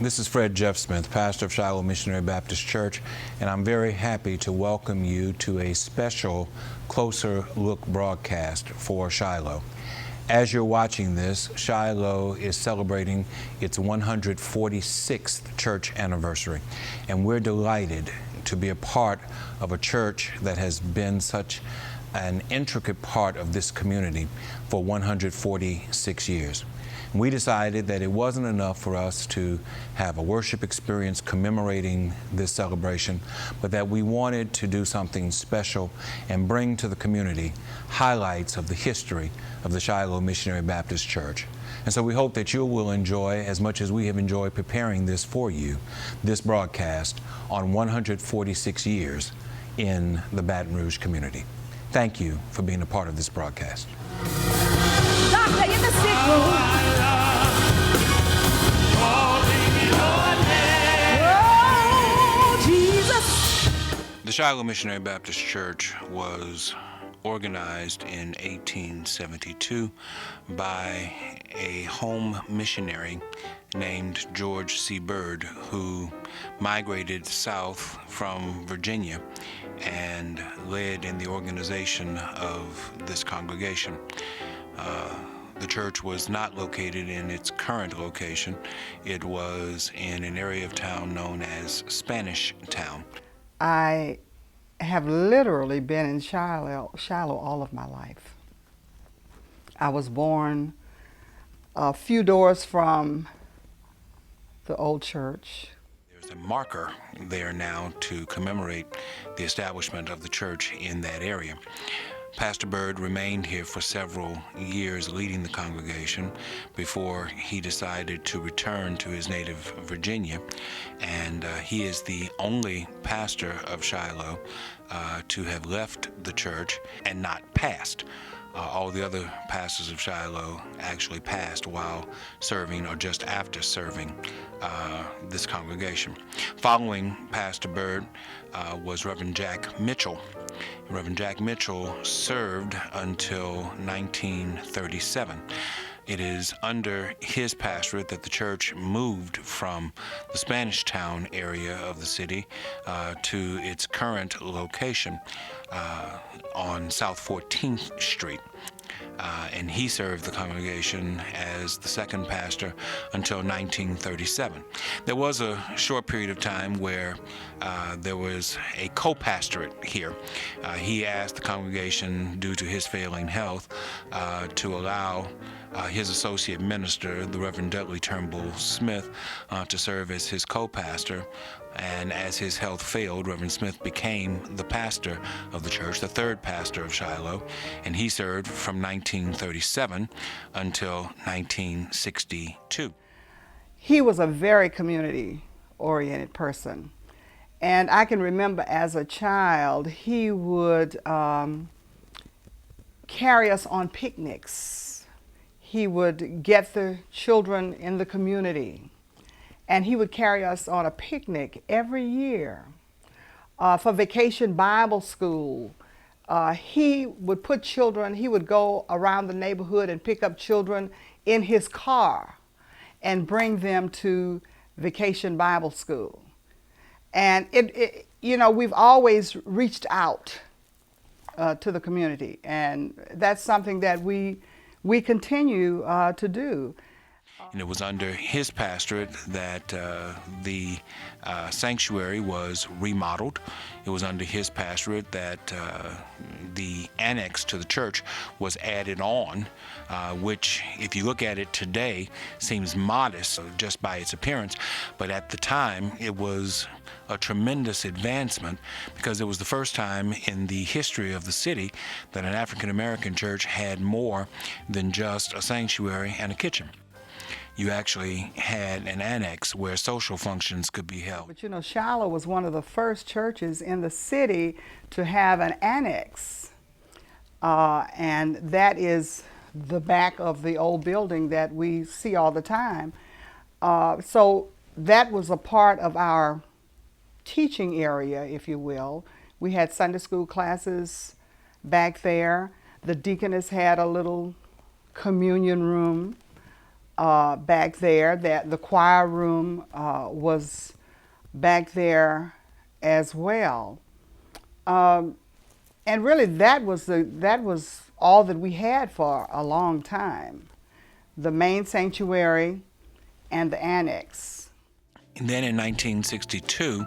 This is Fred Jeff Smith, pastor of Shiloh Missionary Baptist Church, and I'm very happy to welcome you to a special Closer Look broadcast for Shiloh. As you're watching this, Shiloh is celebrating its 146th church anniversary, and we're delighted to be a part of a church that has been such an intricate part of this community for 146 years. We decided that it wasn't enough for us to have a worship experience commemorating this celebration, but that we wanted to do something special and bring to the community highlights of the history of the Shiloh Missionary Baptist Church. And so we hope that you will enjoy, as much as we have enjoyed preparing this for you, this broadcast on 146 years in the Baton Rouge community. Thank you for being a part of this broadcast. Doctor in the sick room. The Shiloh Missionary Baptist Church was organized in 1872 by a home missionary named George C. Bird, who migrated south from Virginia and led in the organization of this congregation. The church was not located in its current location. It was in an area of town known as Spanish Town. I have literally been in Shiloh all of my life. I was born a few doors from the old church. There's a marker there now to commemorate the establishment of the church in that area. Pastor Bird remained here for several years leading the congregation before he decided to return to his native Virginia, and he is the only pastor of Shiloh to have left the church and not passed. All the other pastors of Shiloh actually passed while serving or just after serving this congregation. Following Pastor Bird was Reverend Jack Mitchell. Reverend Jack Mitchell served until 1937. It is under his pastorate that the church moved from the Spanish Town area of the city to its current location on South 14th Street. And he served the congregation as the second pastor until 1937. There was a short period of time where there was a co-pastorate here. He asked the congregation, due to his failing health, to allow his associate minister, the Reverend Dudley Turnbull Smith, to serve as his co-pastor. And as his health failed, Reverend Smith became the pastor of the church, the third pastor of Shiloh, and he served from 1937 until 1962. He was a very community-oriented person. And I can remember as a child, he would carry us on picnics. He would get the children in the community, and he would carry us on a picnic every year. For Vacation Bible School, he would put children, he would go around the neighborhood and pick up children in his car and bring them to Vacation Bible School. And we've always reached out to the community, and that's something that we continue to do. And it was under his pastorate that the sanctuary was remodeled. It was under his pastorate that the annex to the church was added on, which, if you look at it today, seems modest just by its appearance. But at the time, it was a tremendous advancement, because it was the first time in the history of the city that an African-American church had more than just a sanctuary and a kitchen. You actually had an annex where social functions could be held. But Shiloh was one of the first churches in the city to have an annex. And that is the back of the old building that we see all the time. So that was a part of our teaching area, if you will. We had Sunday school classes back there. The deaconess had a little communion room. back there. That the choir room was back there as well. And really, that was all that we had for a long time. The main sanctuary and the annex. And then in 1962,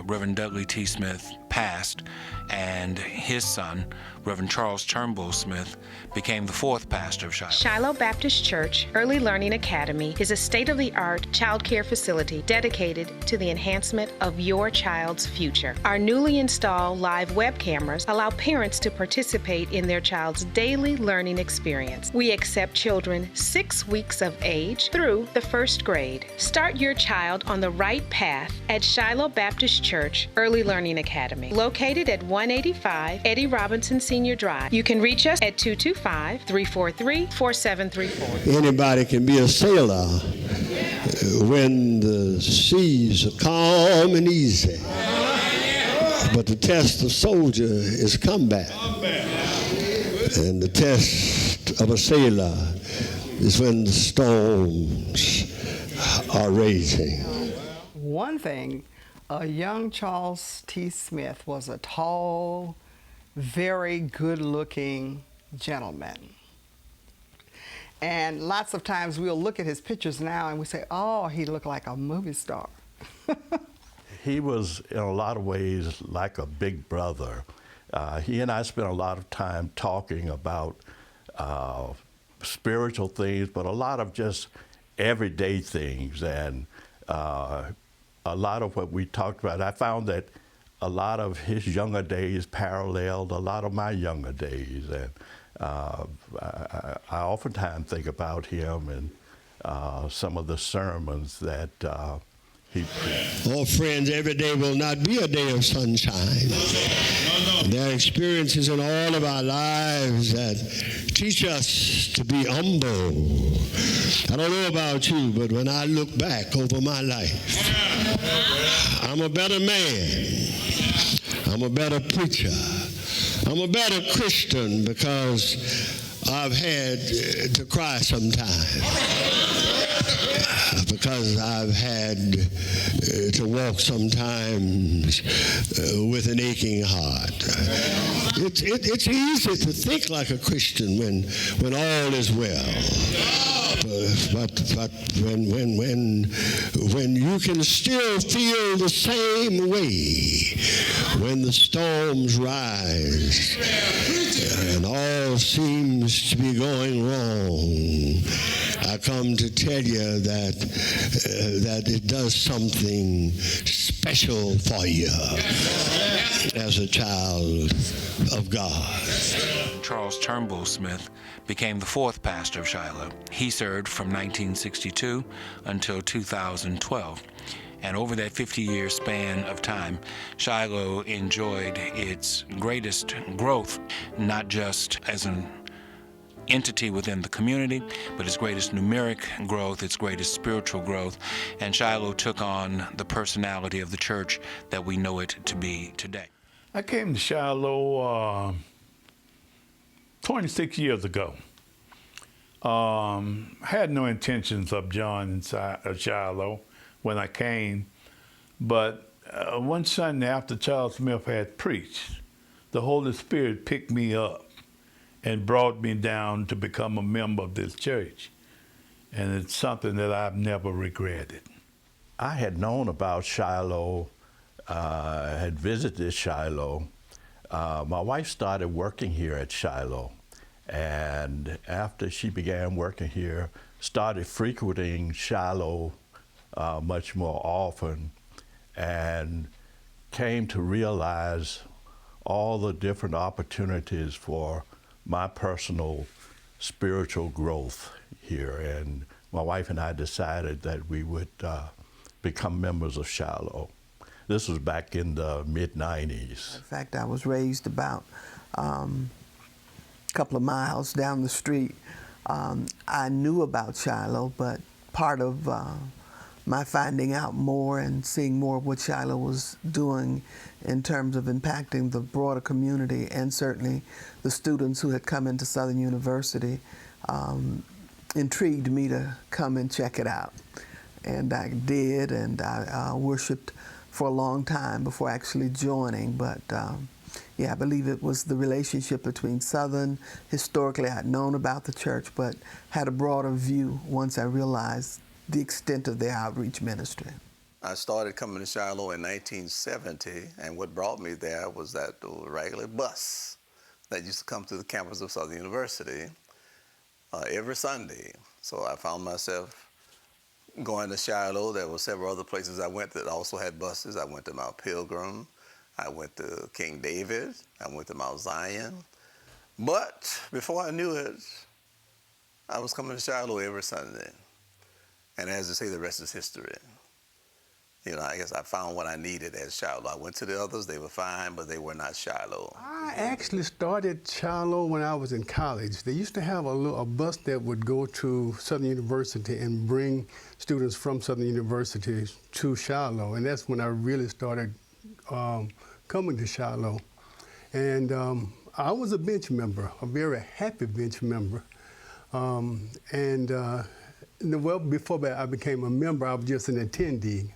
Reverend Dudley T. Smith passed, and his son, Reverend Charles Turnbull Smith, became the fourth pastor of Shiloh. Shiloh Baptist Church Early Learning Academy is a state-of-the-art child care facility dedicated to the enhancement of your child's future. Our newly installed live web cameras allow parents to participate in their child's daily learning experience. We accept children 6 weeks of age through the first grade. Start your child on the right path at Shiloh Baptist Church Early Learning Academy, located at 185 Eddie Robinson Senior Drive. You can reach us at 225-343-4734. Anybody can be a sailor when the seas are calm and easy. But the test of soldier is combat. And the test of a sailor is when the storms are raging. One thing, young Charles T. Smith was a tall, very good-looking gentleman. And lots of times we'll look at his pictures now and we say, oh, he looked like a movie star. He was, in a lot of ways, like a big brother. He and I spent a lot of time talking about spiritual things, but a lot of just everyday things. And a lot of what we talked about, I found that a lot of his younger days paralleled a lot of my younger days. And I oftentimes think about him and some of the sermons that he preached. Oh, friends, every day will not be a day of sunshine. There are experiences in all of our lives that teach us to be humble. I don't know about you, but when I look back over my life, I'm a better man. I'm a better preacher. I'm a better Christian because I've had to cry sometimes. Because I've had to walk sometimes with an aching heart. It's easy to think like a Christian when all is well. But when you can still feel the same way when the storms rise and all seems to be going wrong, I come to tell you that it does something special for you as a child of God. Charles Turnbull Smith became the fourth pastor of Shiloh. He served from 1962 until 2012. And over that 50-year span of time, Shiloh enjoyed its greatest growth, not just as an entity within the community, but its greatest numeric growth, its greatest spiritual growth, and Shiloh took on the personality of the church that we know it to be today. I came to Shiloh 26 years ago. Had no intentions of joining Shiloh when I came, but one Sunday after Charles Smith had preached, the Holy Spirit picked me up and brought me down to become a member of this church. And it's something that I've never regretted. I had known about Shiloh, had visited Shiloh. My wife started working here at Shiloh, and after she began working here, started frequenting Shiloh much more often, and came to realize all the different opportunities for my personal spiritual growth here. And my wife and I decided that we would become members of Shiloh. This was back in the mid-90s. In fact, I was raised about a couple of miles down the street. I knew about Shiloh, but part of my finding out more and seeing more of what Shiloh was doing in terms of impacting the broader community and certainly the students who had come into Southern University, intrigued me to come and check it out. And I did, and I worshiped for a long time before actually joining. But yeah, I believe it was the relationship between Southern. Historically, I'd known about the church, but had a broader view once I realized the extent of their outreach ministry. I started coming to Shiloh in 1970, and what brought me there was that regular bus that used to come to the campus of Southern University every Sunday. So I found myself going to Shiloh. There were several other places I went that also had buses. I went to Mount Pilgrim. I went to King David. I went to Mount Zion. But before I knew it, I was coming to Shiloh every Sunday. And as they say, the rest is history. You know, I guess I found what I needed at Shiloh. I went to the others, they were fine, but they were not Shiloh. I actually started Shiloh when I was in college. They used to have a bus that would go to Southern University and bring students from Southern University to Shiloh, and that's when I really started coming to Shiloh. And I was a bench member, a very happy bench member. Well, before I became a member, I was just an attendee.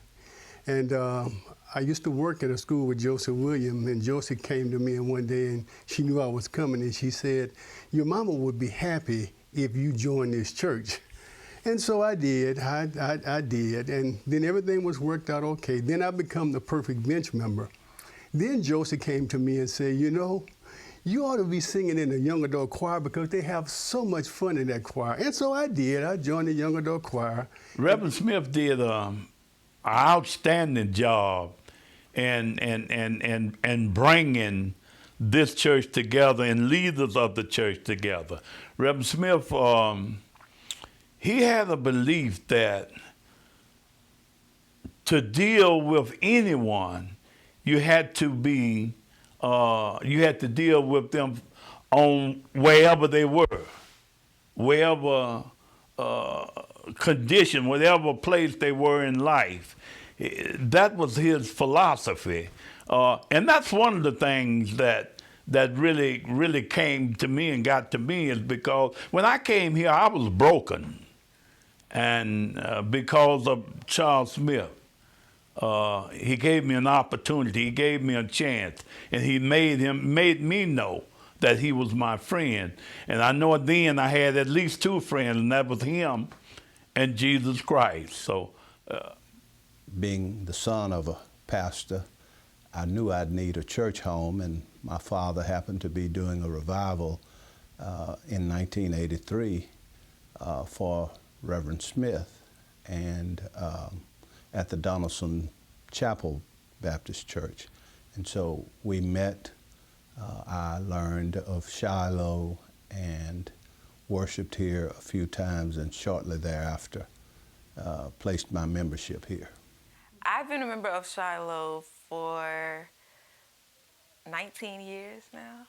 And I used to work at a school with Josie Williams, and Josie came to me one day and she knew I was coming, and she said, "Your mama would be happy if you joined this church." And so I did, I did, and then everything was worked out okay. Then I become the perfect bench member. Then Josie came to me and said, "You know, you ought to be singing in the young adult choir because they have so much fun in that choir." And so I did, I joined the young adult choir. Reverend Smith did an outstanding job in bringing this church together and leaders of the church together. Reverend Smith, he had a belief that to deal with anyone, you had to deal with them on wherever they were, wherever condition, whatever place they were in life. That was his philosophy. And that's one of the things that really came to me and got to me, is because when I came here, I was broken. And because of Charles Smith, he gave me an opportunity, he gave me a chance, and he made me know that he was my friend. And I know then I had at least two friends, and that was him and Jesus Christ. So, being the son of a pastor, I knew I'd need a church home, and my father happened to be doing a revival in 1983 for Reverend Smith, and at the Donaldson Chapel Baptist Church. And so we met. I learned of Shiloh and worshiped here a few times, and shortly thereafter placed my membership here. I've been a member of Shiloh for 19 years now.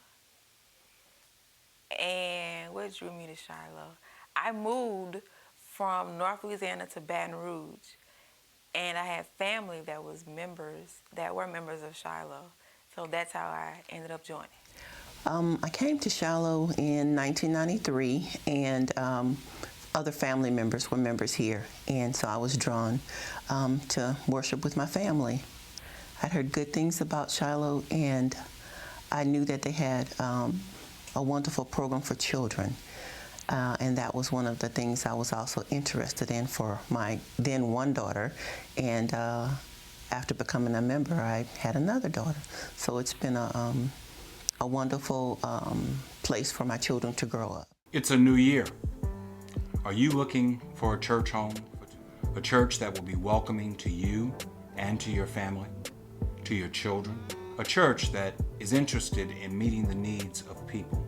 And what drew me to Shiloh? I moved from North Louisiana to Baton Rouge, and I had family that were members of Shiloh. So that's how I ended up joining. I came to Shiloh in 1993, and other family members were members here, and so I was drawn to worship with my family. I'd heard good things about Shiloh, and I knew that they had a wonderful program for children, and that was one of the things I was also interested in for my then one daughter, and after becoming a member, I had another daughter. So it's been a wonderful place for my children to grow up. It's a new year. Are you looking for a church home? A church that will be welcoming to you and to your family, to your children? A church that is interested in meeting the needs of people?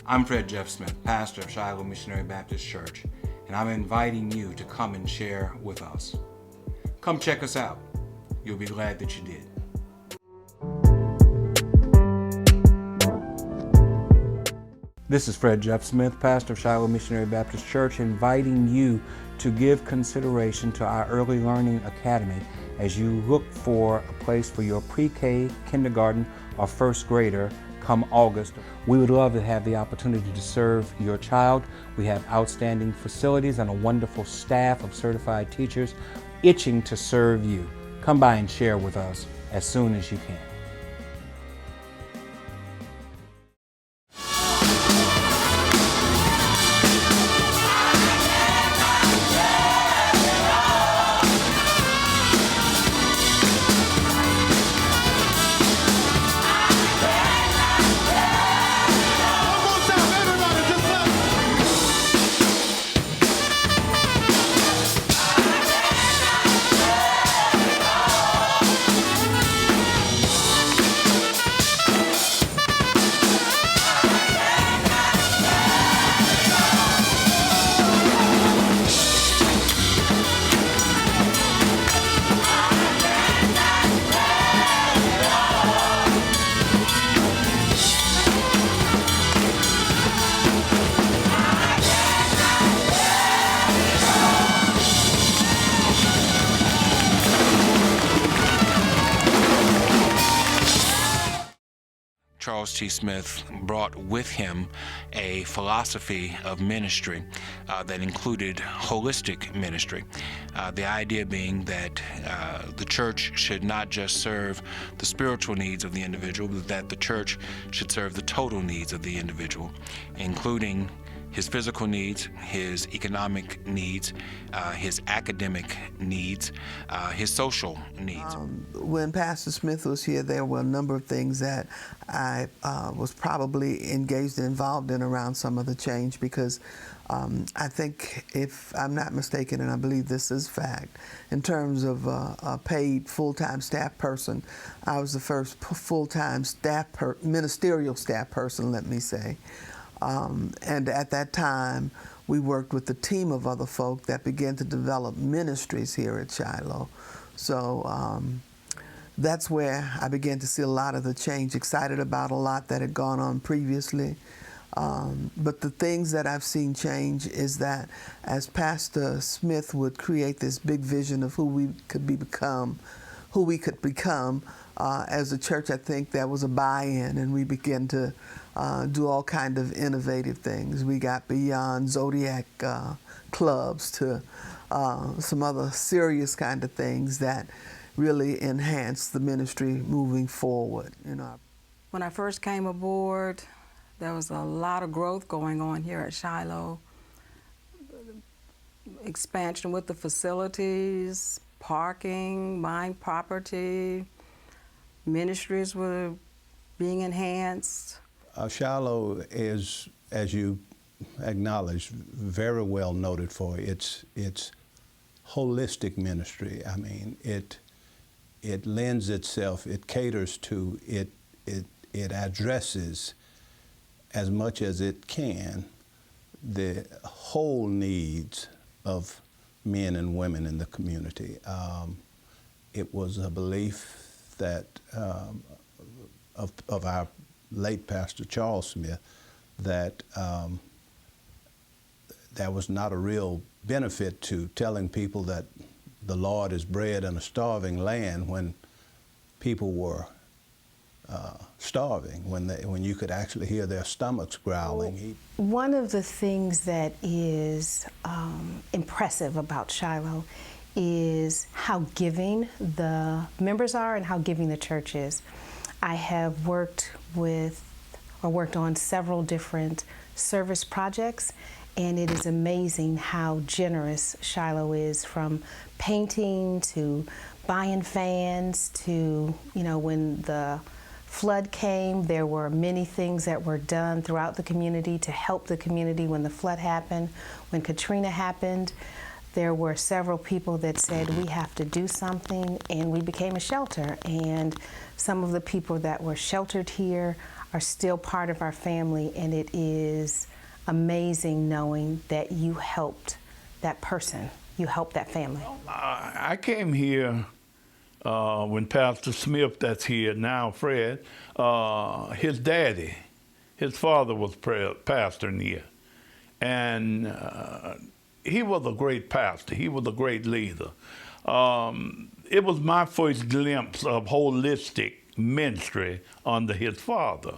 I'm Fred Jeff Smith, pastor of Shiloh Missionary Baptist Church, and I'm inviting you to come and share with us. Come check us out. You'll be glad that you did. This is Fred Jeff Smith, pastor of Shiloh Missionary Baptist Church, inviting you to give consideration to our Early Learning Academy as you look for a place for your pre-K, kindergarten, or first grader come August. We would love to have the opportunity to serve your child. We have outstanding facilities and a wonderful staff of certified teachers itching to serve you. Come by and share with us as soon as you can. Charles T. Smith brought with him a philosophy of ministry that included holistic ministry. The idea being that the church should not just serve the spiritual needs of the individual, but that the church should serve the total needs of the individual, including his physical needs, his economic needs, his academic needs, his social needs. When Pastor Smith was here, there were a number of things that I was probably engaged and involved in around some of the change, because I think, if I'm not mistaken, and I believe this is fact, in terms of a paid full-time staff person, I was the first full-time ministerial staff person, let me say. And at that time, we worked with a team of other folk that began to develop ministries here at Shiloh. So that's where I began to see a lot of the change, excited about a lot that had gone on previously. But the things that I've seen change is that as Pastor Smith would create this big vision of who we could become, as a church, I think there was a buy-in, and we began to do all kind of innovative things. We got beyond Zodiac clubs to some other serious kind of things that really enhanced the ministry moving forward. You know, when I first came aboard, there was a lot of growth going on here at Shiloh. Expansion with the facilities, parking, buying property, ministries were being enhanced. Shiloh is, as you acknowledged, very well noted for its holistic ministry. I mean, it lends itself, it caters to, it addresses as much as it can the whole needs of men and women in the community. It was a belief that of our late Pastor Charles Smith that there was not a real benefit to telling people that the Lord is bread in a starving land when people were starving, when you could actually hear their stomachs growling. One of the things that is impressive about Shiloh is how giving the members are and how giving the church is. I have worked on several different service projects, and it is amazing how generous Shiloh is, from painting to buying fans to, when the flood came, there were many things that were done throughout the community to help the community when the flood happened. When Katrina happened, there were several people that said, we have to do something, and we became a shelter. And some of the people that were sheltered here are still part of our family, and it is amazing knowing that you helped that person, you helped that family. I came here when Pastor Smith, that's here now, Fred, his daddy, his father was pastor here. And he was a great pastor. He was a great leader. It was my first glimpse of holistic ministry under his father.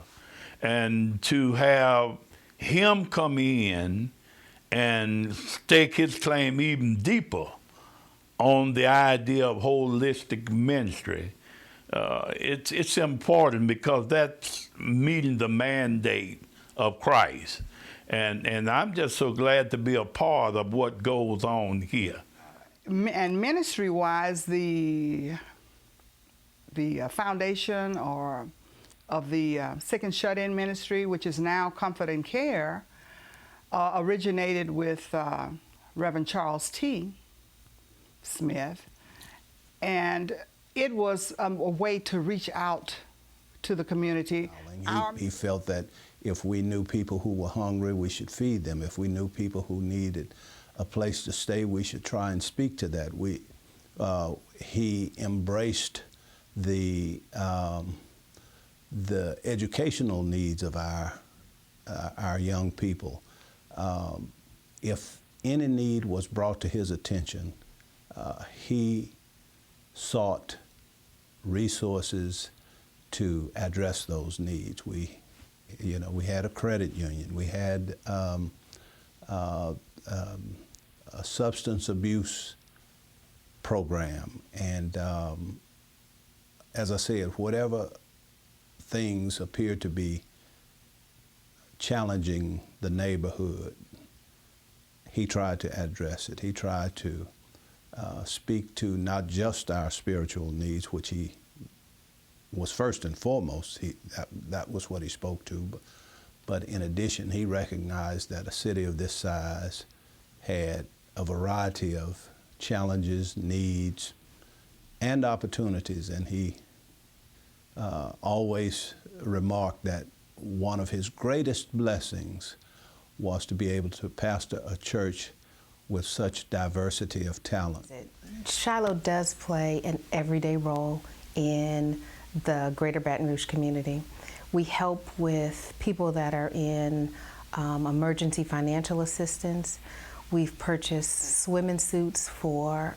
And to have him come in and stake his claim even deeper on the idea of holistic ministry, it's important because that's meeting the mandate of Christ. And I'm just so glad to be a part of what goes on here. And ministry-wise, the foundation of the Sick and Shut-In ministry, which is now Comfort and Care, originated with Reverend Charles T. Smith, and it was a way to reach out to the community. He felt that if we knew people who were hungry, we should feed them. If we knew people who needed a place to stay, we should try and speak to that. He embraced the educational needs of our young people. If any need was brought to his attention, he sought resources to address those needs. We had a credit union. We had a substance abuse program, and as I said, whatever things appeared to be challenging the neighborhood, he tried to address it. He tried to speak to not just our spiritual needs, which he was first and foremost. That was what he spoke to. But in addition, he recognized that a city of this size had a variety of challenges, needs, and opportunities. And he always remarked that one of his greatest blessings was to be able to pastor a church with such diversity of talent. Shiloh does play an everyday role in the greater Baton Rouge community. We help with people that are in emergency financial assistance. We've purchased swimming suits for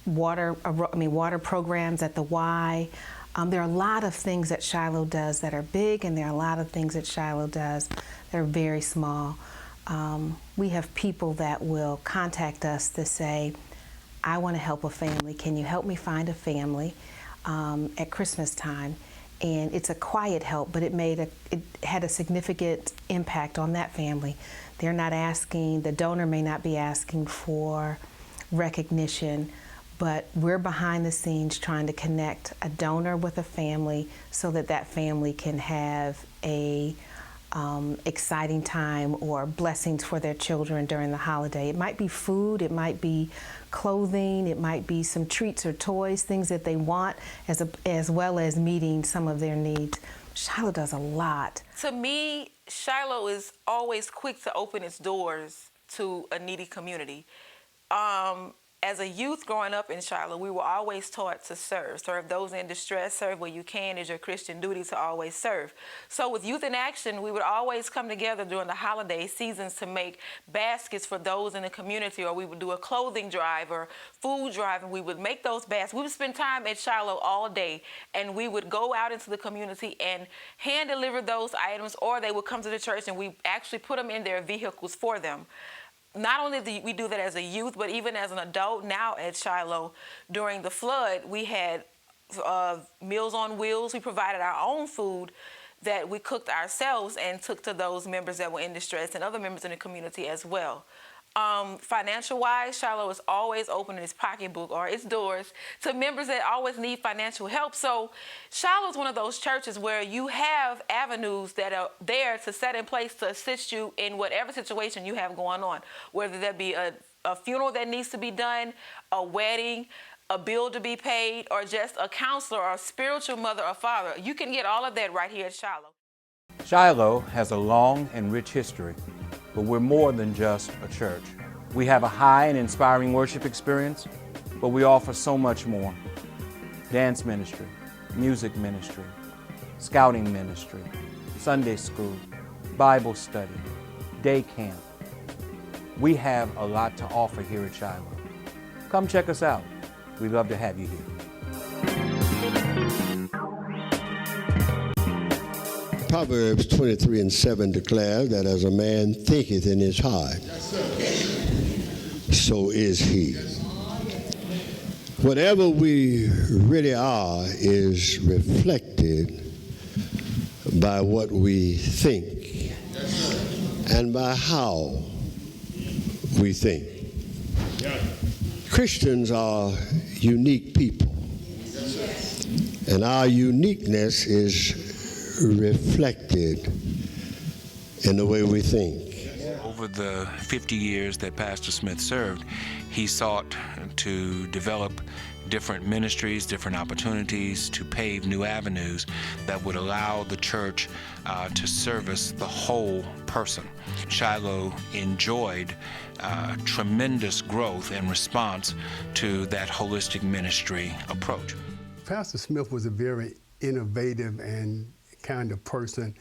water programs at the Y. There are a lot of things that Shiloh does that are big, and there are a lot of things that Shiloh does that are very small. We have people that will contact us to say, I want to help a family. Can you help me find a family at Christmas time? And it's a quiet help, but it had a significant impact on that family. They're not asking, the donor may not be asking for recognition, but we're behind the scenes trying to connect a donor with a family so that that family can have a exciting time or blessings for their children during the holiday. It might be food, it might be clothing, it might be some treats or toys, things that they want, as well as meeting some of their needs. Shiloh does a lot. To me, Shiloh is always quick to open its doors to a needy community. As a youth growing up in Shiloh, we were always taught to serve those in distress, serve where you can. It's your Christian duty to always serve. So with Youth in Action, we would always come together during the holiday seasons to make baskets for those in the community, or we would do a clothing drive or food drive, and we would make those baskets. We would spend time at Shiloh all day, and we would go out into the community and hand deliver those items, or they would come to the church and we actually put them in their vehicles for them. Not only do we do that as a youth, but even as an adult now at Shiloh, during the flood, we had Meals on Wheels. We provided our own food that we cooked ourselves and took to those members that were in distress and other members in the community as well. Financial-wise, Shiloh is always opening its pocketbook or its doors to members that always need financial help. So Shiloh is one of those churches where you have avenues that are there to set in place to assist you in whatever situation you have going on, whether that be a funeral that needs to be done, a wedding, a bill to be paid, or just a counselor or a spiritual mother or father. You can get all of that right here at Shiloh. Shiloh has a long and rich history, but we're more than just a church. We have a high and inspiring worship experience, but we offer so much more. Dance ministry, music ministry, scouting ministry, Sunday school, Bible study, day camp. We have a lot to offer here at Shiloh. Come check us out. We'd love to have you here. Proverbs 23:7 declares that as a man thinketh in his heart, so is he. Whatever we really are is reflected by what we think and by how we think. Christians are unique people, and our uniqueness is reflected in the way we think. Over the 50 years that Pastor Smith served, he sought to develop different ministries, different opportunities to pave new avenues that would allow the church to service the whole person. Shiloh enjoyed tremendous growth in response to that holistic ministry approach. Pastor Smith was a very innovative and kind of person,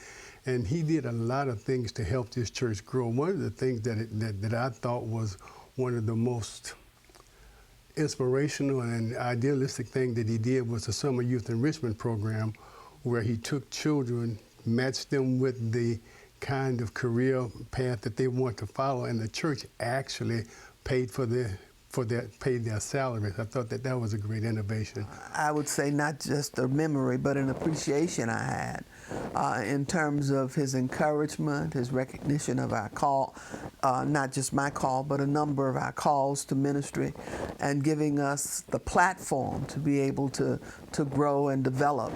and he did a lot of things to help this church grow. One of the things that I thought was one of the most inspirational and idealistic thing that he did was the Summer Youth Enrichment Program, where he took children, matched them with the kind of career path that they want to follow, and the church actually paid paid their salaries. I thought that was a great innovation. I would say not just a memory, but an appreciation I had in terms of his encouragement, his recognition of our call, not just my call, but a number of our calls to ministry, and giving us the platform to be able to grow and develop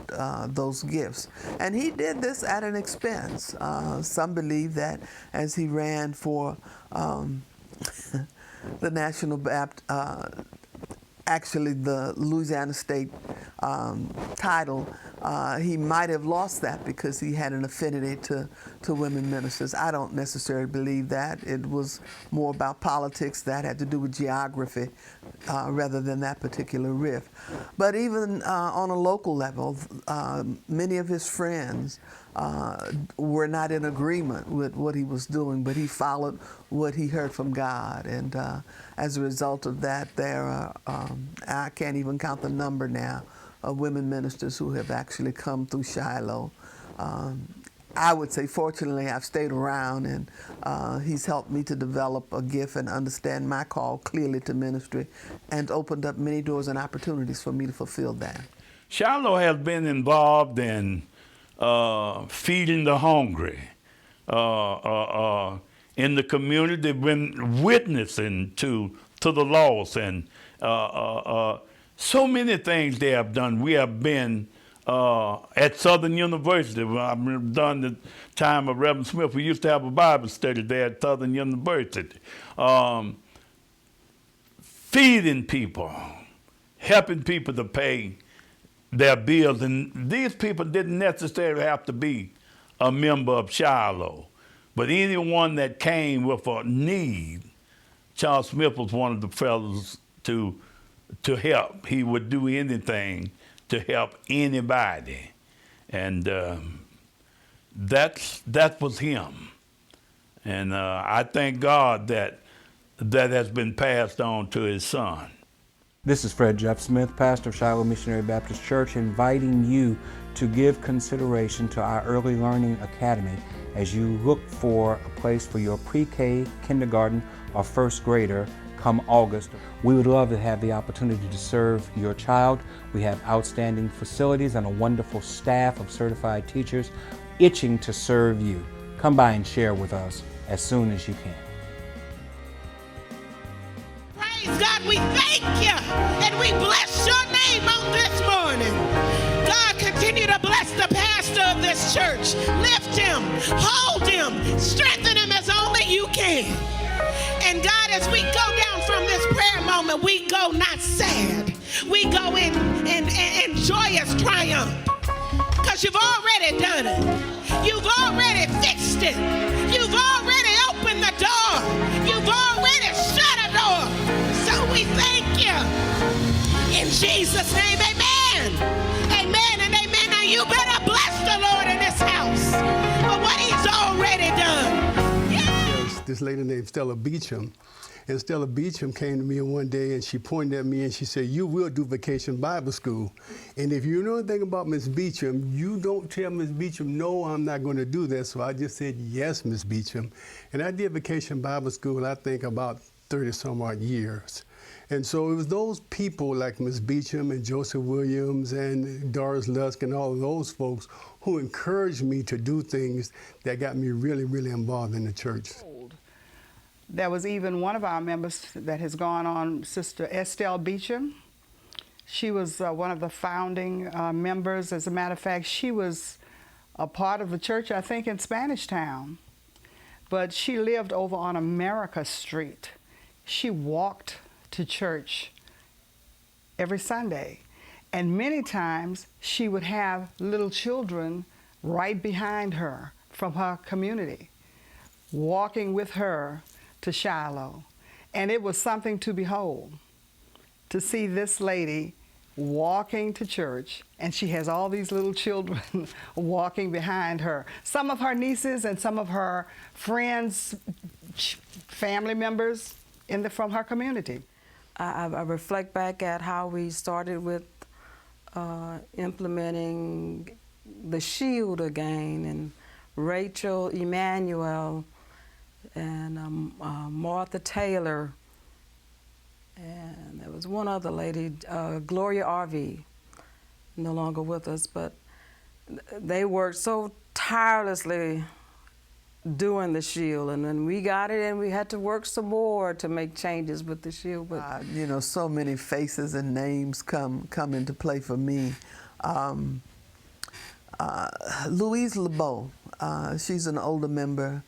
those gifts. And he did this at an expense. Some believe that as he ran for the National actually the Louisiana State title, he might have lost that because he had an affinity to women ministers. I don't necessarily believe that. It was more about politics that had to do with geography rather than that particular riff. But even on a local level, many of his friends were not in agreement with what he was doing, but he followed what he heard from God. And as a result of that, there are, I can't even count the number now of women ministers who have actually come through Shiloh. I would say, fortunately, I've stayed around, and he's helped me to develop a gift and understand my call clearly to ministry, and opened up many doors and opportunities for me to fulfill that. Shiloh has been involved in feeding the hungry in the community. They've been witnessing to the lost, and so many things they have done. We have been at Southern University. I've done the time of Reverend Smith. We used to have a Bible study there at Southern University. Feeding people, helping people to pay their bills. And these people didn't necessarily have to be a member of Shiloh, but anyone that came with a need, Charles Smith was one of the fellows to help. He would do anything to help anybody, and that was him. And I thank God that has been passed on to his son. This is Fred Jeff Smith, pastor of Shiloh Missionary Baptist Church, inviting you to give consideration to our Early Learning Academy as you look for a place for your pre-K, kindergarten, or first grader come August. We would love to have the opportunity to serve your child. We have outstanding facilities and a wonderful staff of certified teachers itching to serve you. Come by and share with us as soon as you can. Praise God, we thank you and we bless your name on this morning. God, continue to bless the pastor of this church. Lift him, hold him, strengthen him as only you can. And God, as we go down from this prayer moment, we go not sad. We go in joyous triumph. Because you've already done it. You've already fixed it. You've already opened the door. You've already shut a door. So we thank you. In Jesus' name, amen. Amen and amen. Now you better bless the Lord in this house for what he's already done. This lady named Stella Beecham, And Stella Beecham came to me one day and she pointed at me and she said, "You will do Vacation Bible School. And if you know anything about Miss Beecham, you don't tell Miss Beecham, no, I'm not going to do that." So I just said, "Yes, Miss Beecham." And I did Vacation Bible School, I think about 30 some odd years. And so it was those people like Miss Beecham and Joseph Williams and Doris Lusk and all of those folks who encouraged me to do things that got me really, really involved in the church. There was even one of our members that has gone on, Sister Estelle Beecham. She was one of the founding members. As a matter of fact, she was a part of the church, I think, in Spanish Town. But she lived over on America Street. She walked to church every Sunday. And many times she would have little children right behind her from her community, walking with her to Shiloh. And it was something to behold, to see this lady walking to church, and she has all these little children walking behind her. Some of her nieces and some of her friends, family members from her community. I reflect back at how we started with implementing the shield again, and Rachel Emmanuel and Martha Taylor, and there was one other lady, Gloria RV, no longer with us, but they worked so tirelessly doing the shield, and then we got it and we had to work some more to make changes with the shield. But you know, so many faces and names come into play for me. Louise LeBeau, she's an older member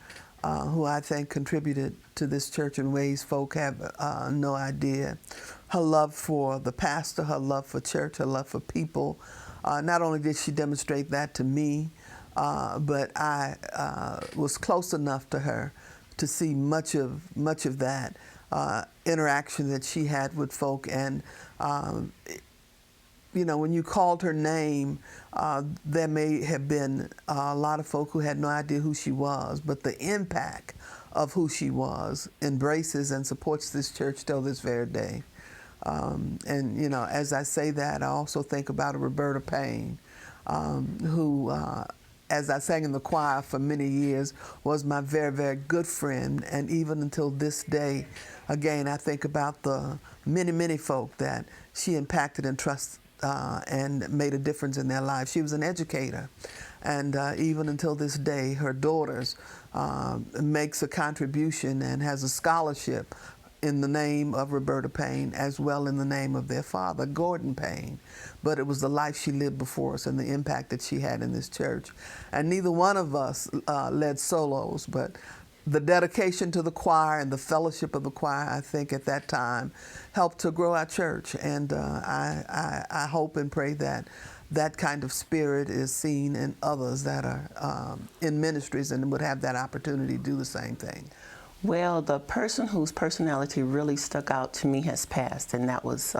who I think contributed to this church in ways folk have no idea. Her love for the pastor, her love for church, her love for people. Not only did she demonstrate that to me, but I was close enough to her to see much of that interaction that she had with folk. And you know, when you called her name, there may have been a lot of folk who had no idea who she was, but the impact of who she was embraces and supports this church till this very day. And you know, as I say that, I also think about Roberta Payne, who, as I sang in the choir for many years, was my very, very good friend. And even until this day, again, I think about the many, many folk that she impacted and trusted and made a difference in their lives. She was an educator. And even until this day, her daughters makes a contribution and has a scholarship in the name of Roberta Payne, as well in the name of their father, Gordon Payne. But it was the life she lived before us and the impact that she had in this church. And neither one of us led solos, but the dedication to the choir and the fellowship of the choir, I think at that time, helped to grow our church. And I hope and pray that that kind of spirit is seen in others that are in ministries and would have that opportunity to do the same thing. Well, the person whose personality really stuck out to me has passed, and that was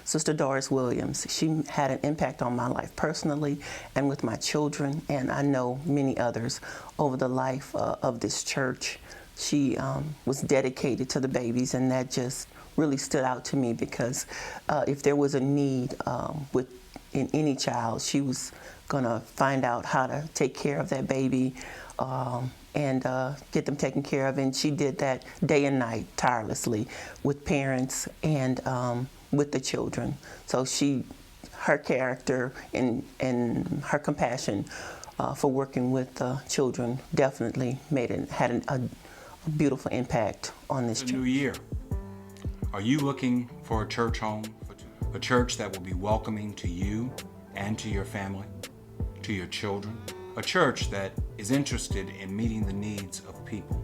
Sister Doris Williams. She had an impact on my life personally and with my children, and I know many others over the life of this church. She was dedicated to the babies, and that just really stood out to me because if there was a need in any child, she was going to find out how to take care of that baby and get them taken care of. And she did that day and night tirelessly with parents and with the children. So her character and her compassion for working with children definitely had a beautiful impact on this church. New year. Are you looking for a church home? A church that will be welcoming to you and to your family, to your children? A church that is interested in meeting the needs of people.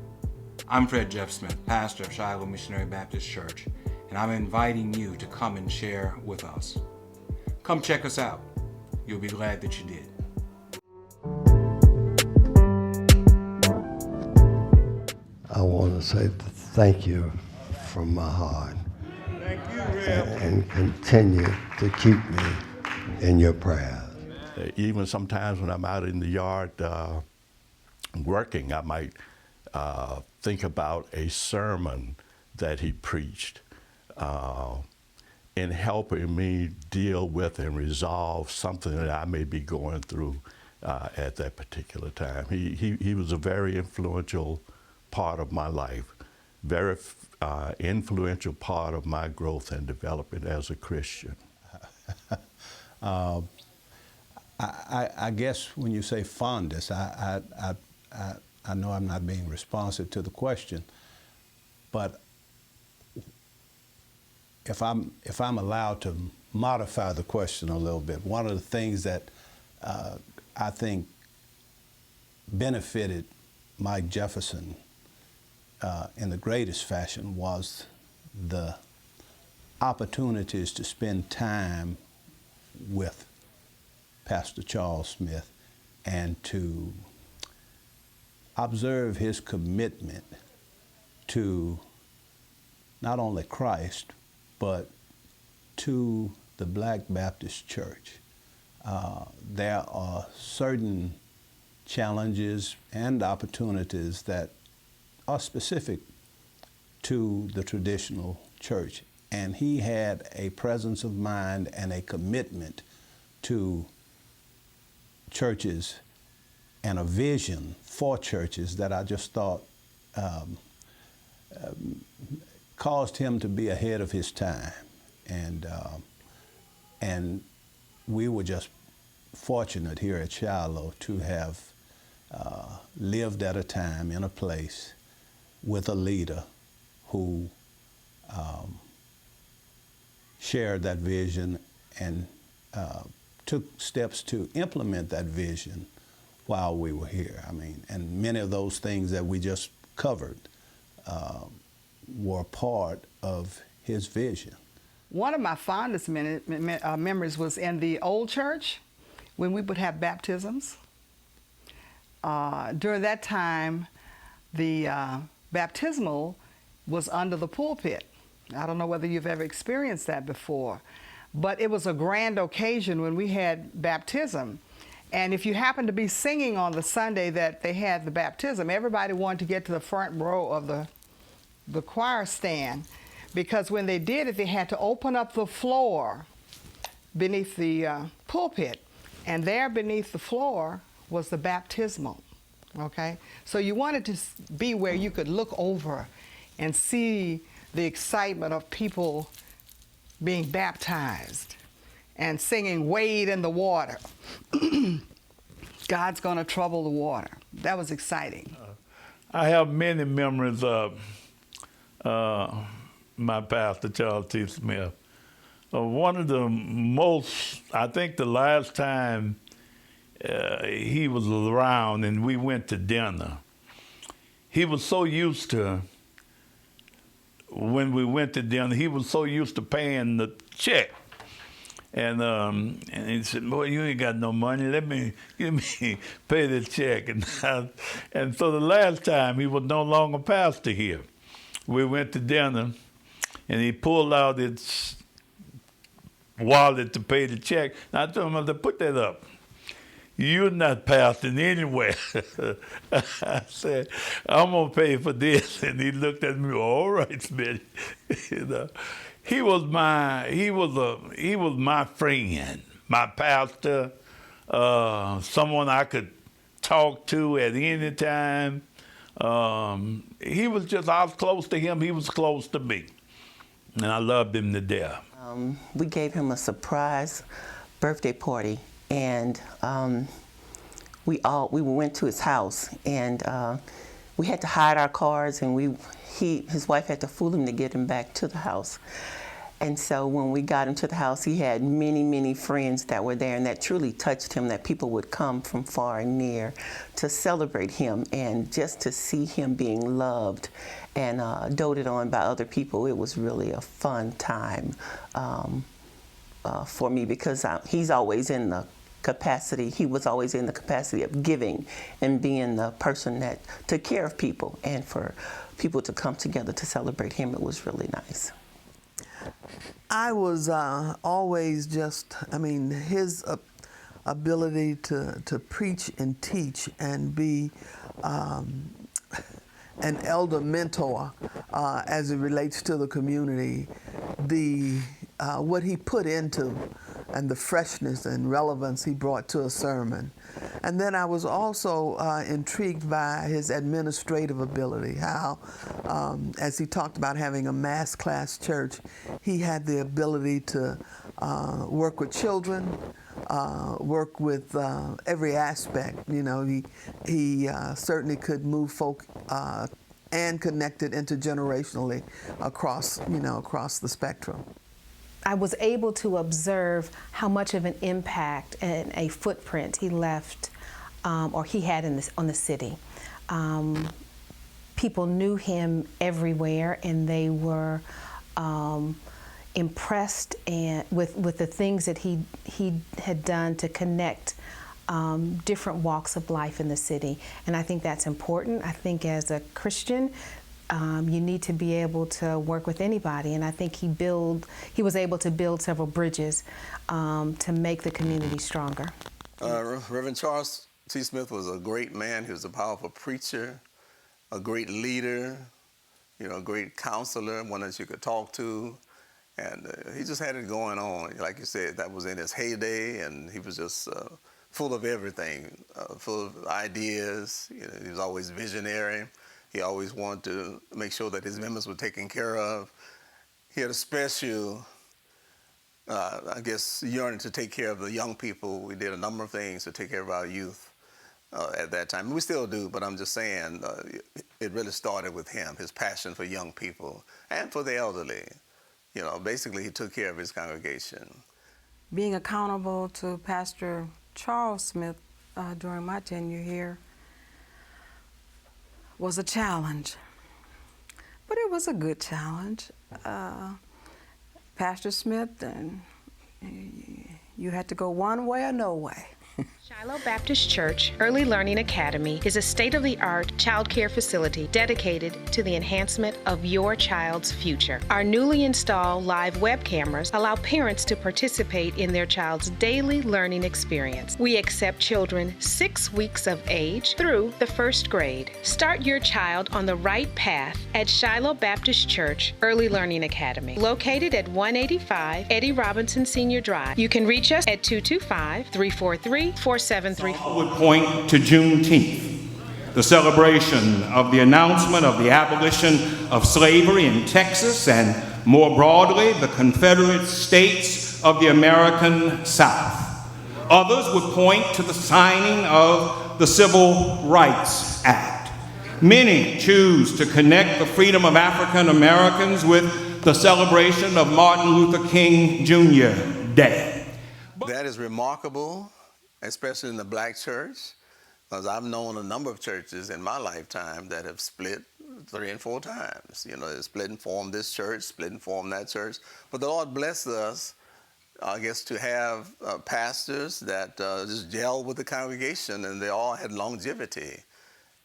I'm Fred Jeff Smith, pastor of Shiloh Missionary Baptist Church, and I'm inviting you to come and share with us. Come check us out. You'll be glad that you did. I want to say thank you from my heart. Thank you, and continue to keep me in your prayers. Even sometimes when I'm out in the yard working, I might think about a sermon that he preached in helping me deal with and resolve something that I may be going through at that particular time. He was a very influential part of my life, very influential part of my growth and development as a Christian. I guess when you say fondest, I know I'm not being responsive to the question, but if I'm allowed to modify the question a little bit, one of the things that I think benefited Mike Jefferson in the greatest fashion was the opportunities to spend time with Pastor Charles Smith and to observe his commitment to not only Christ, but to the Black Baptist Church. There are certain challenges and opportunities that are specific to the traditional church. And he had a presence of mind and a commitment to churches and a vision for churches that I just thought caused him to be ahead of his time. And we were just fortunate here at Shiloh to have lived at a time in a place with a leader who shared that vision and took steps to implement that vision while we were here. I mean, and many of those things that we just covered were part of his vision. One of my fondest memories was in the old church when we would have baptisms. During that time, the baptismal was under the pulpit. I don't know whether you've ever experienced that before, but it was a grand occasion when we had baptism. And if you happened to be singing on the Sunday that they had the baptism, everybody wanted to get to the front row of the choir stand, because when they did it, they had to open up the floor beneath the pulpit, and there beneath the floor was the baptismal, okay? So you wanted to be where you could look over and see the excitement of people being baptized and singing "Wade in the Water." God's gonna trouble the water. That was exciting. I have many memories of my pastor, Charles T. Smith. One of the most, I think the last time he was around and we went to dinner, he was so used to, when we went to dinner, he was so used to paying the check. And he said, "Boy, you ain't got no money. Let me pay the check." And so the last time he was no longer pastor here, we went to dinner, and he pulled out his wallet to pay the check. And I told him, "Put that up. You're not pastoring anywhere." I said, "I'm gonna pay for this." And he looked at me, "All right, Smitty." You know, he was my friend, my pastor, someone I could talk to at any time. He was just, I was close to him, he was close to me, and I loved him to death. We gave him a surprise birthday party, and we went to his house, and we had to hide our cars, and his wife had to fool him to get him back to the house. And so when we got him to the house, he had many, many friends that were there, and that truly touched him, that people would come from far and near to celebrate him, and just to see him being loved and doted on by other people. It was really a fun time for me, because he was always in the capacity of giving and being the person that took care of people, and for people to come together to celebrate him, it was really nice. I was always just, his ability to preach and teach and be an elder mentor as it relates to the community. What he put into and the freshness and relevance he brought to a sermon. And then I was also intrigued by his administrative ability, how, as he talked about having a mass class church, he had the ability to work with children, work with every aspect. You know, he certainly could move folk and connect it intergenerationally across the spectrum. I was able to observe how much of an impact and a footprint he left, or he had on the city. People knew him everywhere, and they were impressed with the things that he had done to connect different walks of life in the city. And I think that's important. I think as a Christian, you need to be able to work with anybody, and I think he was able to build several bridges to make the community stronger. Reverend Charles T. Smith was a great man. He was a powerful preacher, a great leader, a great counselor, one that you could talk to, and he just had it going on. Like you said, that was in his heyday, and he was just full of everything, full of ideas. He was always visionary. He always wanted to make sure that his members were taken care of. He had a special, yearning to take care of the young people. We did a number of things to take care of our youth at that time. We still do, but I'm just saying it really started with him, his passion for young people and for the elderly. Basically he took care of his congregation. Being accountable to Pastor Charles Smith during my tenure here was a challenge, but it was a good challenge. Pastor Smith, and you had to go one way or no way. Shiloh Baptist Church Early Learning Academy is a state-of-the-art child care facility dedicated to the enhancement of your child's future. Our newly installed live web cameras allow parents to participate in their child's daily learning experience. We accept children 6 weeks of age through the 1st grade. Start your child on the right path at Shiloh Baptist Church Early Learning Academy, located at 185 Eddie Robinson Senior Drive. You can reach us at 225-343-4734. Would point to Juneteenth, the celebration of the announcement of the abolition of slavery in Texas and, more broadly, the Confederate States of the American South. Others would point to the signing of the Civil Rights Act. Many choose to connect the freedom of African Americans with the celebration of Martin Luther King Jr. Day. That is remarkable, especially in the black church, because I've known a number of churches in my lifetime that have split 3 and 4 times. They split and formed this church, split and formed that church. But the Lord blessed us, to have pastors that just gelled with the congregation, and they all had longevity.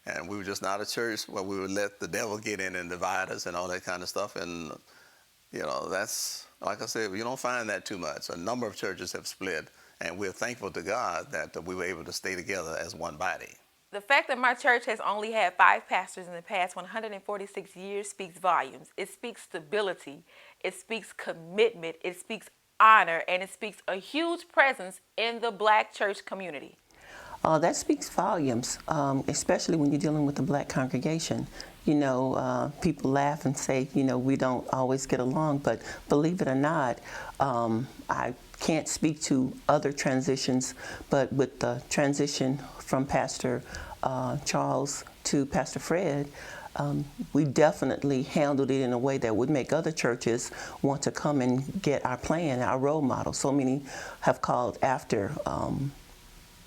And we were just not a church where we would let the devil get in and divide us and all that kind of stuff. And, that's, like I said, you don't find that too much. A number of churches have split. And we're thankful to God that we were able to stay together as one body. The fact that my church has only had 5 pastors in the past 146 years speaks volumes. It speaks stability, it speaks commitment, it speaks honor, and it speaks a huge presence in the black church community. That speaks volumes, especially when you're dealing with the black congregation. People laugh and say, we don't always get along, but believe it or not, I can't speak to other transitions, but with the transition from Pastor Charles to Pastor Fred, we definitely handled it in a way that would make other churches want to come and get our plan, our role model. So many have called after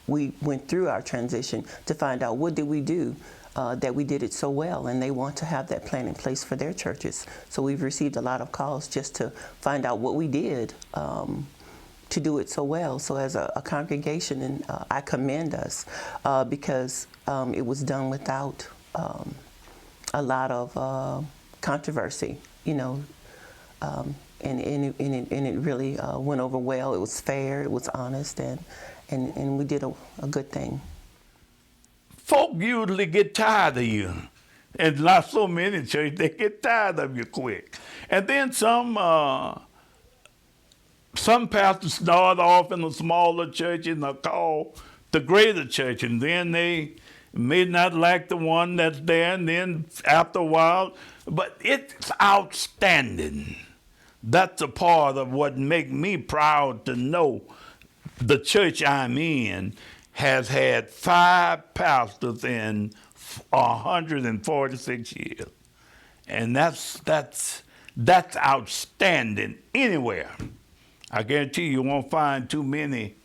we went through our transition to find out what did we do that we did it so well, and they want to have that plan in place for their churches. So we've received a lot of calls just to find out what we did to do it so well. So as a congregation, and I commend us because it was done without a lot of controversy, and it really went over well. It was fair, it was honest, and we did a good thing. Folk usually get tired of you And not so many churches, they get tired of you quick. And then some pastors start off in a smaller church and are called the greater church, and then they may not like the one that's there, and then after a while, but it's outstanding. That's a part of what makes me proud to know the church I'm in has had 5 pastors in 146 years. And that's outstanding anywhere. I guarantee you won't find too many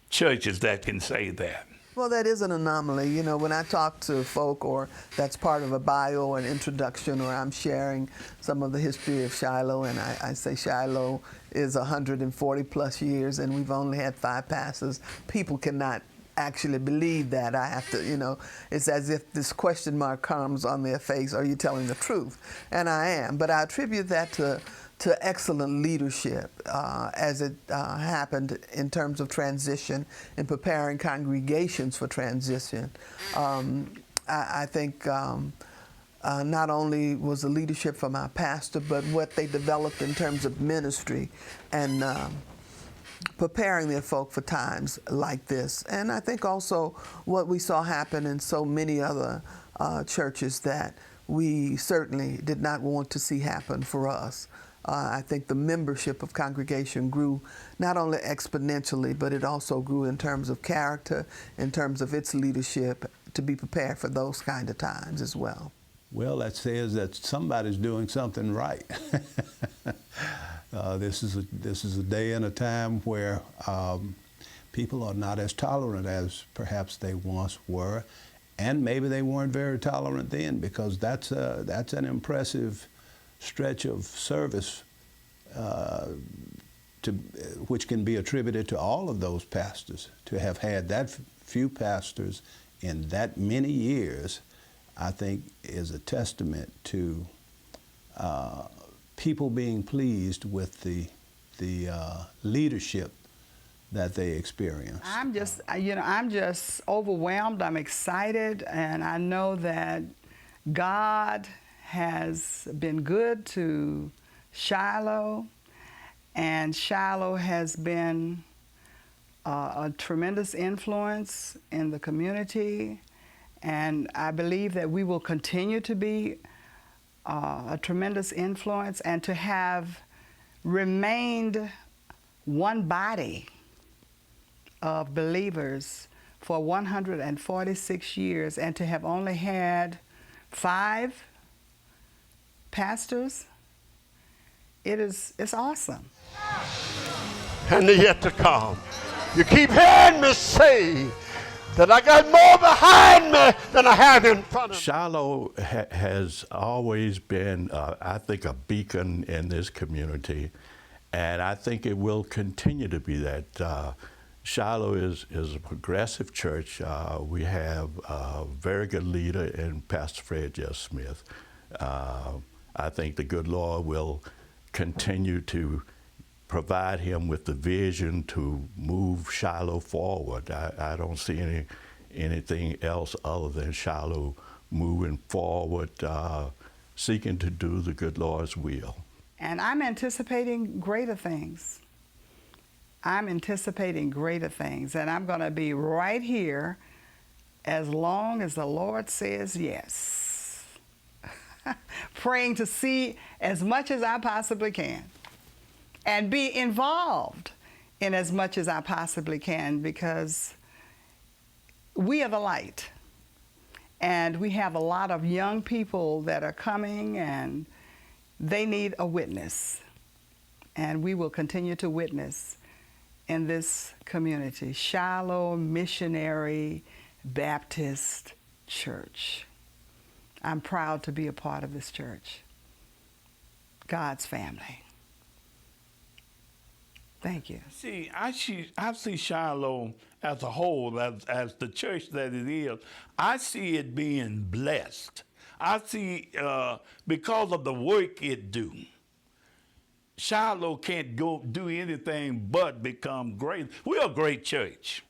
churches that can say that. Well, that is an anomaly. You know, when I talk to folk, or that's part of a bio, an introduction, or I'm sharing some of the history of Shiloh, and I say Shiloh is 140 plus years, and we've only had 5 pastors. People cannot actually believe that. I have to, you know, it's as if this question mark comes on their face, are you telling the truth? And I am, but I attribute that to excellent leadership as it happened in terms of transition and preparing congregations for transition. I think not only was the leadership from our pastor, but what they developed in terms of ministry and preparing their folk for times like this. And I think also what we saw happen in so many other churches that we certainly did not want to see happen for us. I think the membership of congregation grew not only exponentially, but it also grew in terms of character, in terms of its leadership, to be prepared for those kind of times as well. Well, that says that somebody's doing something right. This is a day and a time where people are not as tolerant as perhaps they once were, and maybe they weren't very tolerant then, because that's an impressive stretch of service which can be attributed to all of those pastors. To have had that few pastors in that many years, I think, is a testament to people being pleased with the leadership that they experience. I'm just overwhelmed. I'm excited, and I know that God has been good to Shiloh, and Shiloh has been a tremendous influence in the community, and I believe that we will continue to be a tremendous influence, and to have remained one body of believers for 146 years, and to have only had 5 pastors, it's awesome. And they're yet to come. You keep hearing me say that I got more behind me than I have in front of me. Shiloh has always been, I think, a beacon in this community, and I think it will continue to be that. Shiloh is a progressive church. We have a very good leader in Pastor Fred J. Smith. I think the good Lord will continue to provide him with the vision to move Shiloh forward. I don't see anything else other than Shiloh moving forward, seeking to do the good Lord's will. And I'm anticipating greater things. I'm anticipating greater things, and I'm going to be right here as long as the Lord says yes. Praying to see as much as I possibly can and be involved in as much as I possibly can, because we are the light, and we have a lot of young people that are coming, and they need a witness, and we will continue to witness in this community. Shiloh Missionary Baptist Church. I'm proud to be a part of this church. God's family. Thank you. See, I see Shiloh as a whole, as the church that it is. I see it being blessed. I see, because of the work it do, Shiloh can't go do anything but become great. We're a great church.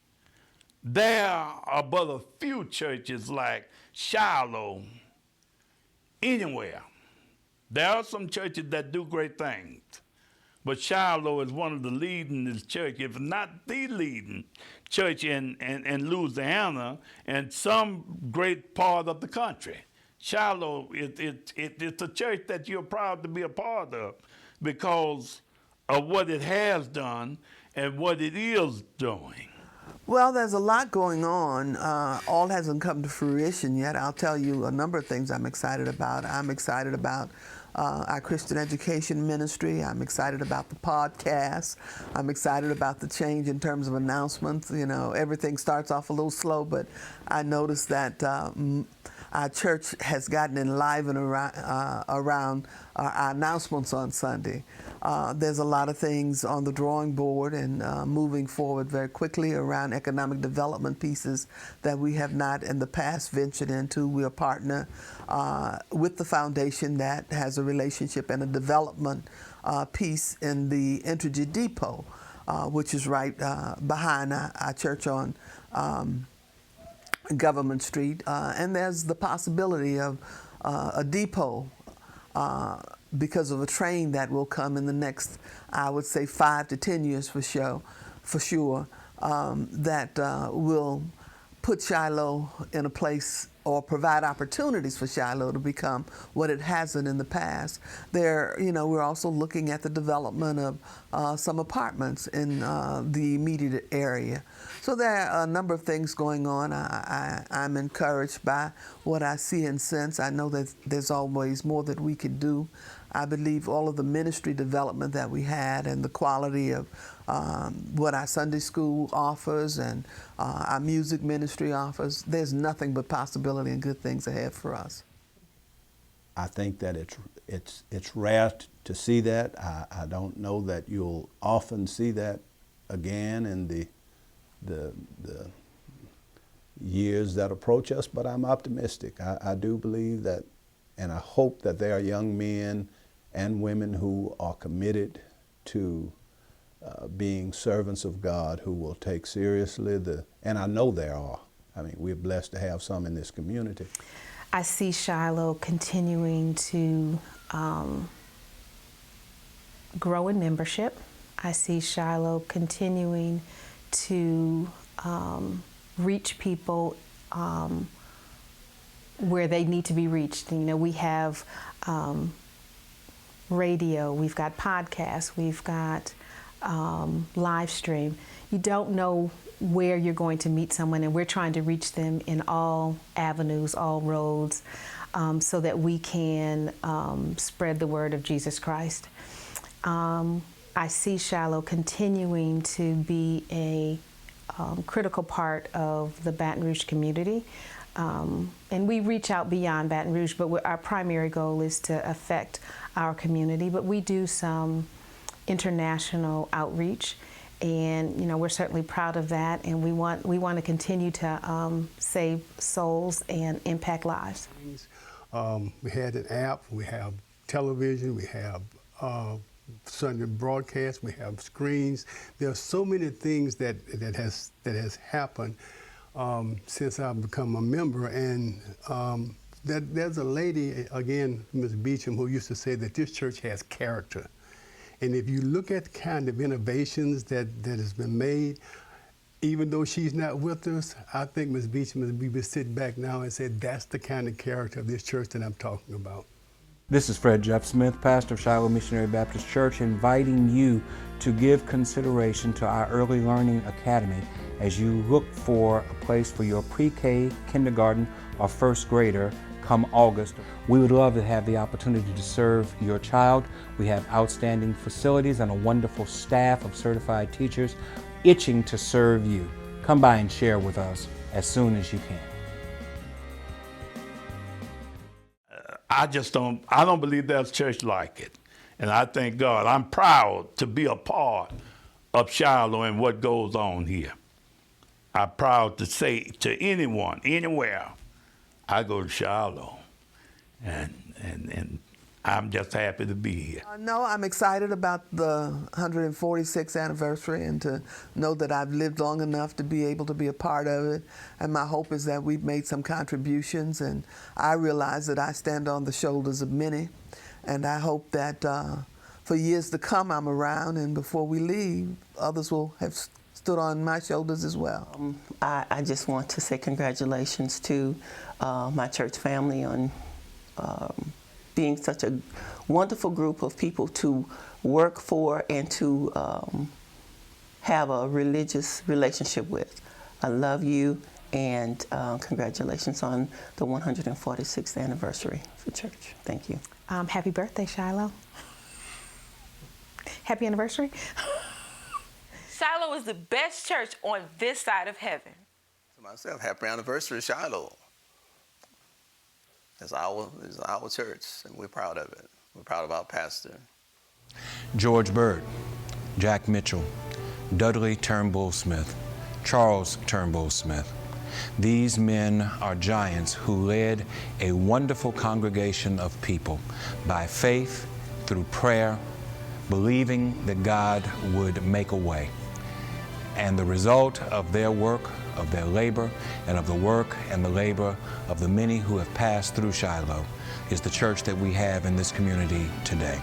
There are but a few churches like Shiloh anywhere. There are some churches that do great things, but Shiloh is one of the leading church, if not the leading church in Louisiana and some great part of the country. Shiloh, it's a church that you're proud to be a part of because of what it has done and what it is doing. Well, there's a lot going on. All hasn't come to fruition yet. I'll tell you a number of things I'm excited about. I'm excited about our Christian education ministry. I'm excited about the podcast. I'm excited about the change in terms of announcements. You know, everything starts off a little slow, but I noticed that our church has gotten enlivened around our announcements on Sunday. There's a lot of things on the drawing board and moving forward very quickly around economic development pieces that we have not in the past ventured into. We're a partner with the foundation that has a relationship and a development piece in the Entergy Depot, which is right behind our church on Government Street, and there's the possibility of a depot because of a train that will come in the next, I would say, 5 to 10 years for sure, that will put Shiloh in a place or provide opportunities for Shiloh to become what it hasn't in the past. We're also looking at the development of some apartments in the immediate area. So there are a number of things going on. I'm encouraged by what I see and sense. I know that there's always more that we could do. I believe all of the ministry development that we had and the quality of what our Sunday school offers and our music ministry offers, there's nothing but possibility and good things ahead for us. I think that it's rare to see that. I don't know that you'll often see that again in the years that approach us, but I'm optimistic. I do believe that, and I hope that there are young men and women who are committed to being servants of God who will take seriously and I know there are. I mean, we're blessed to have some in this community. I see Shiloh continuing to grow in membership. I see Shiloh continuing to reach people where they need to be reached. You know, we have radio, we've got podcasts, we've got live stream. You don't know where you're going to meet someone, and we're trying to reach them in all avenues, all roads, so that we can spread the word of Jesus Christ. I see Shiloh continuing to be a critical part of the Baton Rouge community. And we reach out beyond Baton Rouge, but our primary goal is to affect our community. But we do some international outreach, and we're certainly proud of that. And we want to continue to save souls and impact lives. We had an app, we have television, we have Sunday broadcast, we have screens. There are so many things that has happened since I've become a member, and there's a lady, again, Ms. Beecham, who used to say that this church has character. And if you look at the kind of innovations that has been made, even though she's not with us, I think Ms. Beecham, we would sit back now and say that's the kind of character of this church that I'm talking about. This is Fred Jeff Smith, pastor of Shiloh Missionary Baptist Church, inviting you to give consideration to our Early Learning Academy as you look for a place for your pre-K, kindergarten, or first grader come August. We would love to have the opportunity to serve your child. We have outstanding facilities and a wonderful staff of certified teachers itching to serve you. Come by and share with us as soon as you can. I don't believe there's a church like it. And I thank God. I'm proud to be a part of Shiloh and what goes on here. I'm proud to say to anyone, anywhere, I go to Shiloh. And I'm just happy to be here. No, I'm excited about the 146th anniversary and to know that I've lived long enough to be able to be a part of it. And my hope is that we've made some contributions, and I realize that I stand on the shoulders of many. And I hope that for years to come I'm around, and before we leave, others will have stood on my shoulders as well. I just want to say congratulations to my church family on being such a wonderful group of people to work for and to have a religious relationship with. I love you, and congratulations on the 146th anniversary for church. Thank you. Happy birthday, Shiloh. Happy anniversary. Shiloh is the best church on this side of heaven. To myself, happy anniversary, Shiloh. It's our church, and we're proud of it. We're proud of our pastor. George Bird, Jack Mitchell, Dudley Turnbull Smith, Charles Turnbull Smith. These men are giants who led a wonderful congregation of people by faith, through prayer, believing that God would make a way. And the result of their work, of their labor, and of the work and the labor of the many who have passed through Shiloh is the church that we have in this community today.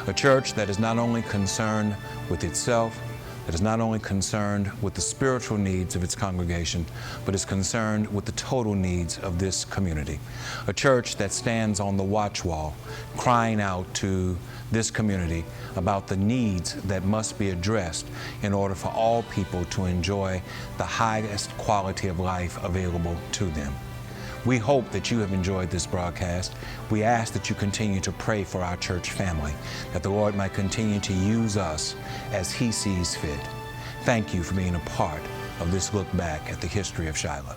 A church that is not only concerned with itself, that is not only concerned with the spiritual needs of its congregation, but is concerned with the total needs of this community. A church that stands on the watch wall, crying out to this community about the needs that must be addressed in order for all people to enjoy the highest quality of life available to them. We hope that you have enjoyed this broadcast. We ask that you continue to pray for our church family, that the Lord might continue to use us as He sees fit. Thank you for being a part of this look back at the history of Shiloh.